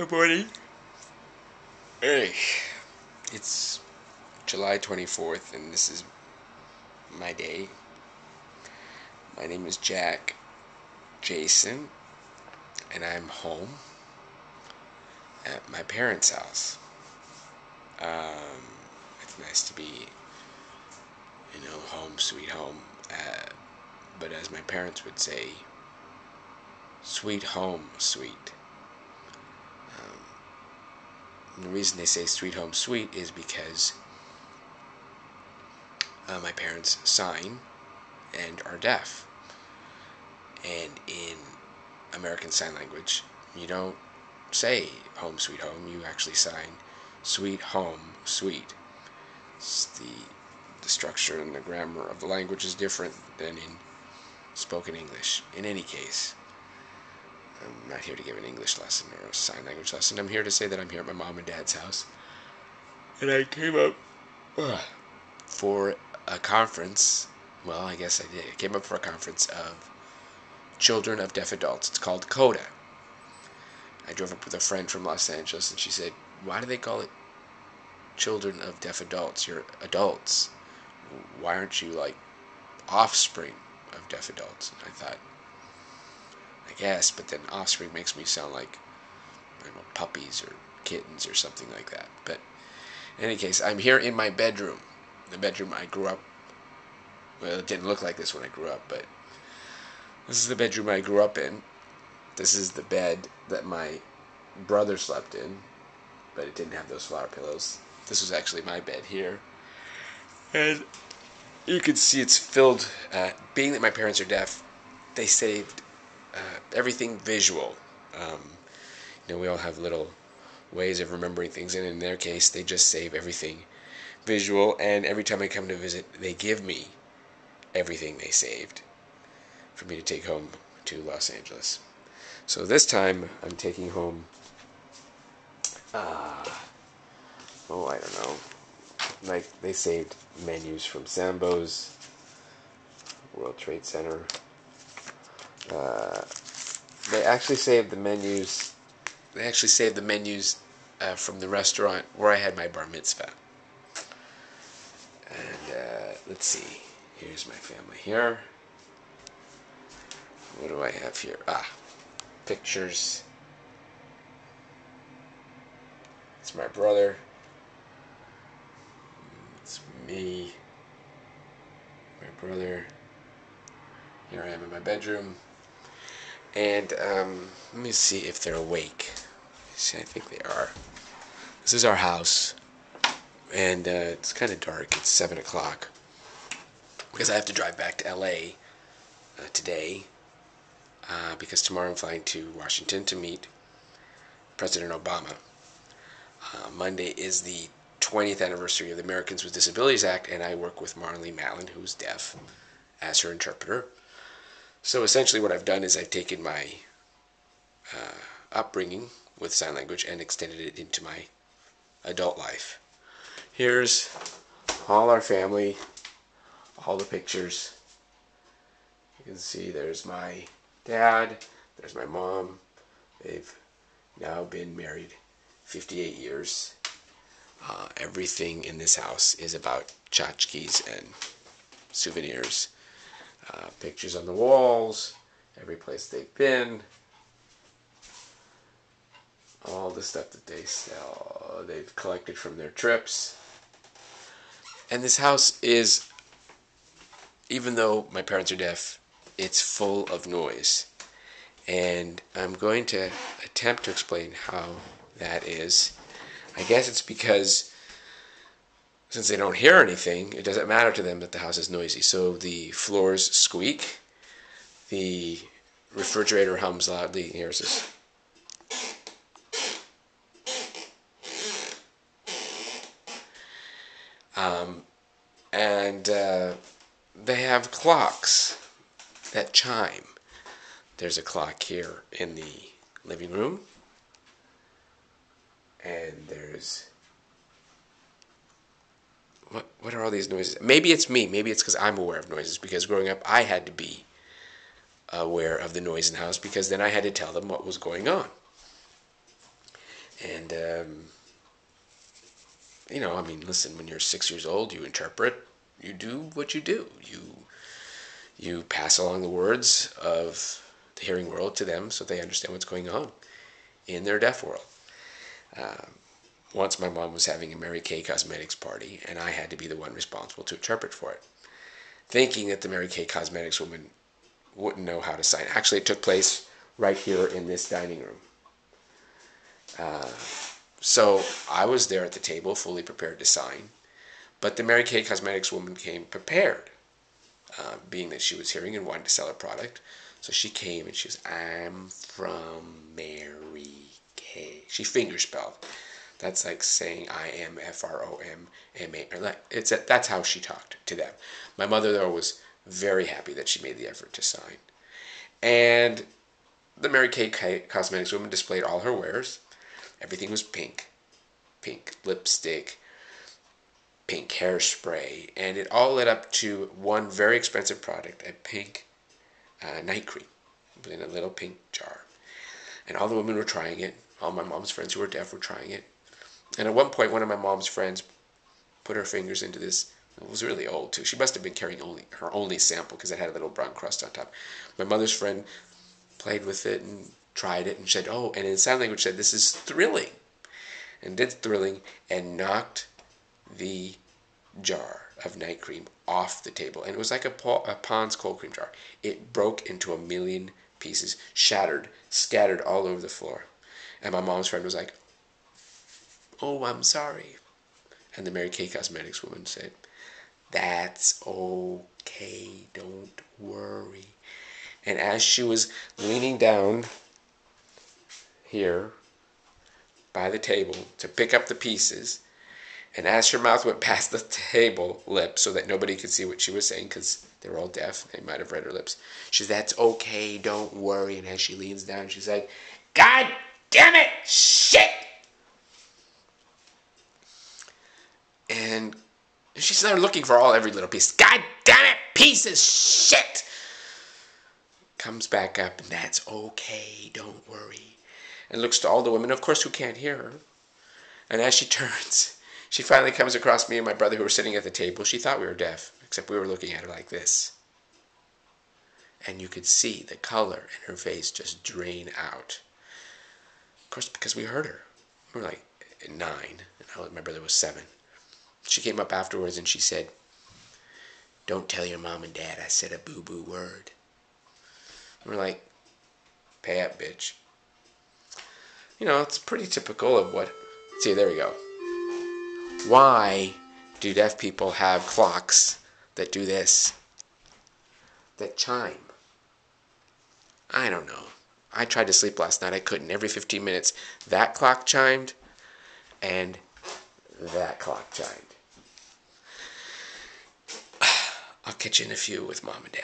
Good morning. Hey, it's July 24th, and this is my day. My name is Jack Jason, and I'm home at my parents' house. It's nice to be, home sweet home. But as my parents would say, sweet home sweet. And the reason they say sweet home sweet is because my parents sign and are deaf. And in American Sign Language, you don't say home sweet home, you actually sign sweet home sweet. The structure and the grammar of the language is different than in spoken English. In any case, I'm not here to give an English lesson or a sign language lesson. I'm here to say that I'm here at my mom and dad's house. And I came up for a conference. Well, I guess I did. I came up for a conference of children of deaf adults. It's called CODA. I drove up with a friend from Los Angeles, and she said, "Why do they call it children of deaf adults? You're adults. Why aren't you like offspring of deaf adults?" And I thought, I guess, but then offspring makes me sound like, I don't know, puppies or kittens or something like that. But in any case, I'm here in my bedroom. The bedroom I grew up. Well, it didn't look like this when I grew up, but this is the bedroom I grew up in. This is the bed that my brother slept in, but it didn't have those flower pillows. This was actually my bed here. And you can see it's filled. Being that my parents are deaf, they saved everything visual. We all have little ways of remembering things, and in their case, they just save everything visual. And every time I come to visit, they give me everything they saved for me to take home to Los Angeles. So this time, I'm taking home, I don't know, like they saved menus from Sambo's, World Trade Center. They actually saved the menus. They actually saved the menus from the restaurant where I had my bar mitzvah. And let's see. Here's my family here. What do I have here? Pictures. It's my brother. It's me. My brother. Here I am in my bedroom. And let me see if they're awake. See, I think they are. This is our house. And it's kind of dark. It's 7 o'clock. Because I have to drive back to L.A. Today. Because tomorrow I'm flying to Washington to meet President Obama. Monday is the 20th anniversary of the Americans with Disabilities Act, and I work with Marley Mallon, who's deaf, as her interpreter. So essentially what I've done is I've taken my upbringing with sign language and extended it into my adult life. Here's all our family, all the pictures. You can see there's my dad, there's my mom. They've now been married 58 years. Everything in this house is about tchotchkes and souvenirs. Pictures on the walls, every place they've been, all the stuff that they've collected from their trips. And this house is, even though my parents are deaf, it's full of noise. And I'm going to attempt to explain how that is. I guess it's because since they don't hear anything, it doesn't matter to them that the house is noisy. So the floors squeak, the refrigerator hums loudly. Here's this. And they have clocks that chime. There's a clock here in the living room. And there's... What are all these noises? Maybe it's me. Maybe it's because I'm aware of noises. Because growing up, I had to be aware of the noise in the house because then I had to tell them what was going on. And, I mean, listen, when you're 6 years old, you interpret, you do what you do. You pass along the words of the hearing world to them so they understand what's going on in their deaf world. Once my mom was having a Mary Kay Cosmetics party, and I had to be the one responsible to interpret for it, thinking that the Mary Kay Cosmetics woman wouldn't know how to sign. Actually, it took place right here in this dining room. So I was there at the table, fully prepared to sign, but the Mary Kay Cosmetics woman came prepared, being that she was hearing and wanted to sell her product. So she came and she was, I'm from Mary Kay. She fingerspelled. That's like saying I am FROMMA. That's how she talked to them. My mother, though, was very happy that she made the effort to sign. And the Mary Kay Cosmetics woman displayed all her wares. Everything was pink. Pink lipstick, pink hairspray, and it all led up to one very expensive product, a pink night cream in a little pink jar. And all the women were trying it. All my mom's friends who were deaf were trying it. And at one point, one of my mom's friends put her fingers into this. It was really old, too. She must have been carrying her only sample because it had a little brown crust on top. My mother's friend played with it and tried it and said, oh, and in sign language said, this is thrilling. And did thrilling and knocked the jar of night cream off the table. And it was like a Pond's cold cream jar. It broke into a million pieces, shattered, scattered all over the floor. And my mom's friend was like, oh, I'm sorry. And the Mary Kay Cosmetics woman said, that's okay, don't worry. And as she was leaning down here by the table to pick up the pieces, and as her mouth went past the table lip so that nobody could see what she was saying because they were all deaf, they might have read her lips, she said, that's okay, don't worry. And as she leans down, she's like, God damn it, shit! And she started looking for every little piece. God damn it, piece of shit! Comes back up, and that's okay, don't worry. And looks to all the women, of course, who can't hear her. And as she turns, she finally comes across me and my brother who were sitting at the table. She thought we were deaf, except we were looking at her like this. And you could see the color in her face just drain out. Of course, because we heard her. We were like 9, and my brother was 7. She came up afterwards and she said, don't tell your mom and dad I said a boo-boo word. And we're like, pay up, bitch. It's pretty typical of what... See, there we go. Why do deaf people have clocks that do this? That chime? I don't know. I tried to sleep last night. I couldn't. Every 15 minutes, that clock chimed and that clock chimed. I'll catch you in a few with Mom and Dad.